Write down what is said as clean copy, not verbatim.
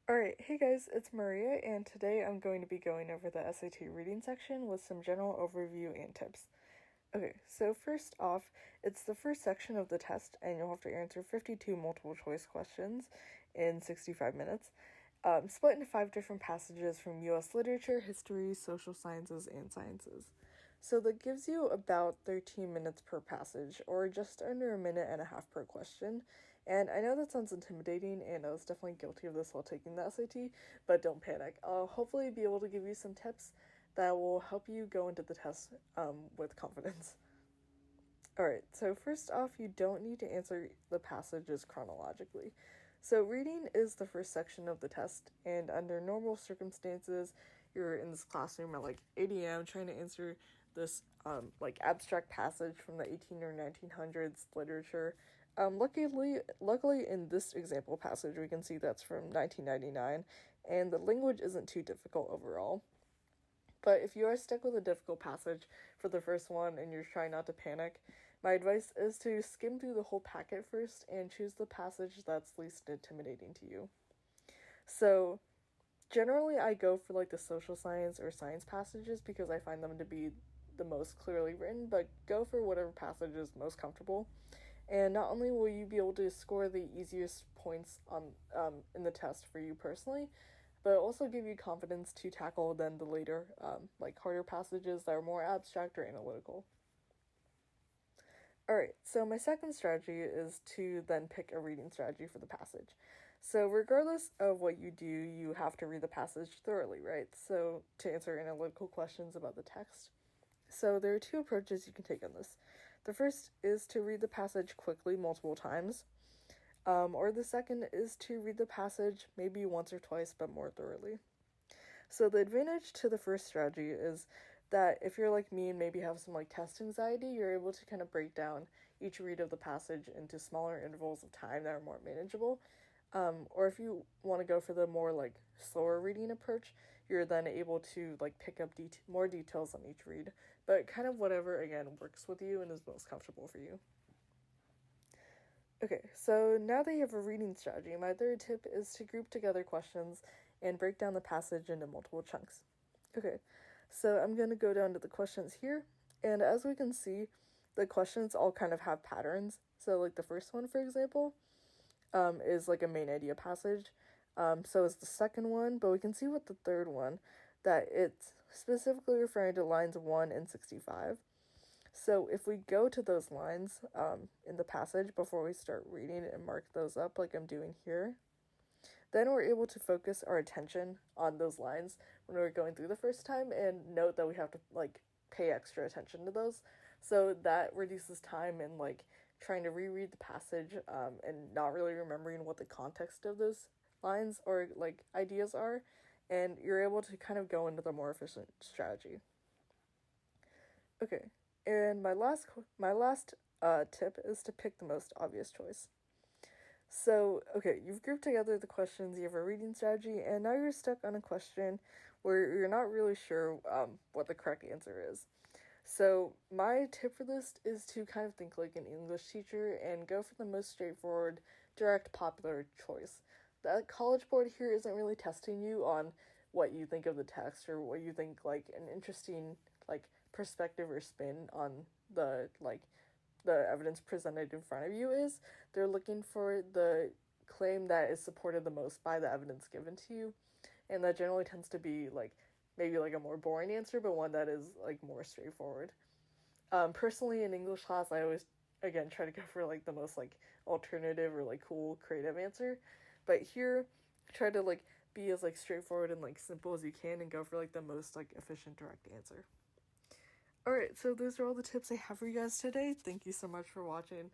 Alright, hey guys, it's Maria, and today I'm going to be going over the SAT reading section with some general overview and tips. Okay, so first off, it's the first section of the test, and you'll have to answer 52 multiple choice questions in 65 minutes, split into 5 different passages from US literature, history, social sciences, and sciences. So that gives you about 13 minutes per passage, or just under a minute and a half per question. And I know that sounds intimidating, and I was definitely guilty of this while taking the SAT, but don't panic. I'll hopefully be able to give you some tips that will help you go into the test with confidence. Alright, so first off, you don't need to answer the passages chronologically. So reading is the first section of the test, and under normal circumstances, you're in this classroom at like 8 a.m. trying to answer this abstract passage from the 18 or 1900s literature. Luckily, in this example passage, we can see that's from 1999, and the language isn't too difficult overall. But if you are stuck with a difficult passage for the first one and you're trying not to panic, my advice is to skim through the whole packet first and choose the passage that's least intimidating to you. So, generally I go for like the social science or science passages because I find them to be the most clearly written, but go for whatever passage is most comfortable. And not only will you be able to score the easiest points on in the test for you personally, but it'll also give you confidence to tackle then the later, harder passages that are more abstract or analytical. Alright, so my second strategy is to then pick a reading strategy for the passage. So regardless of what you do, you have to read the passage thoroughly, right? So to answer analytical questions about the text. So there are two approaches you can take on this. The first is to read the passage quickly multiple times, or the second is to read the passage maybe once or twice but more thoroughly. So the advantage to the first strategy is that if you're like me and maybe have some like test anxiety, you're able to kind of break down each read of the passage into smaller intervals of time that are more manageable. Or if you want to go for the more like slower reading approach, you're then able to like pick up more details on each read, but kind of whatever again works with you and is most comfortable for you. Okay, so now that you have a reading strategy, my third tip is to group together questions and break down the passage into multiple chunks. Okay, so I'm going to go down to the questions here, and as we can see, the questions all kind of have patterns. So like the first one, for example, is like a main idea passage. So is the second one, but we can see with the third one that it's specifically referring to lines 1 and 65. So if we go to those lines in the passage before we start reading and mark those up like I'm doing here, then we're able to focus our attention on those lines when we're going through the first time and note that we have to like pay extra attention to those. So that reduces time in like trying to reread the passage and not really remembering what the context of those lines or like ideas are, and you're able to kind of go into the more efficient strategy. Okay, and my last tip is to pick the most obvious choice. So, okay, you've grouped together the questions, you have a reading strategy, and now you're stuck on a question where you're not really sure what the correct answer is. So, my tip for this is to kind of think like an English teacher and go for the most straightforward, direct, popular choice. The College Board here isn't really testing you on what you think of the text or what you think like an interesting like perspective or spin on the evidence presented in front of you is. They're looking for the claim that is supported the most by the evidence given to you, and that generally tends to be like maybe like a more boring answer, but one that is like more straightforward. Personally, in English class, I always again try to go for like the most like alternative or like cool creative answer, but here try to like be as like straightforward and like simple as you can and go for like the most like efficient direct answer. Alright, so those are all the tips I have for you guys today. Thank you so much for watching.